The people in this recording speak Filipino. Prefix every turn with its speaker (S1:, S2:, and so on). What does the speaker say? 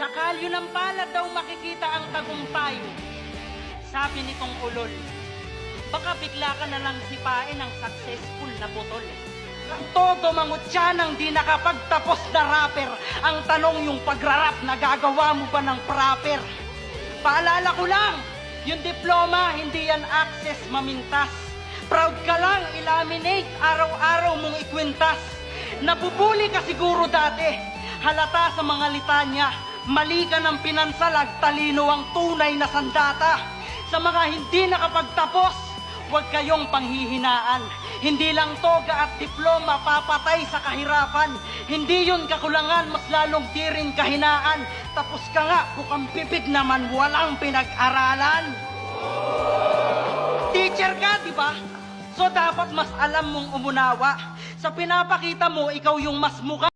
S1: Sa kalyo ng palad daw makikita ang tagumpay. Sabi nitong ulol, baka bigla ka na lang sipain ang successful na putol. Todo mangutya nang di nakapagtapos na rapper. Ang tanong yung pagrarap, nagagawa mo ba ng proper? Paalala ko lang, yung diploma, hindi yan access mamintas. Proud ka lang, ilaminate, araw-araw mong ikwintas. Nabubuli ka siguro dati, halata sa mga litanya. Mali ka ng pinansalag, talino ang tunay na sandata. Sa mga hindi nakapagtapos, huwag kayong panghihinaan. Hindi lang toga at diploma papatay sa kahirapan. Hindi yun kakulangan, mas lalong di rin kahinaan. Tapos ka nga, bukang bibig naman, walang pinag-aralan. Teacher ka, di ba? So dapat mas alam mong umunawa. Sa pinapakita mo, ikaw yung mas mukha.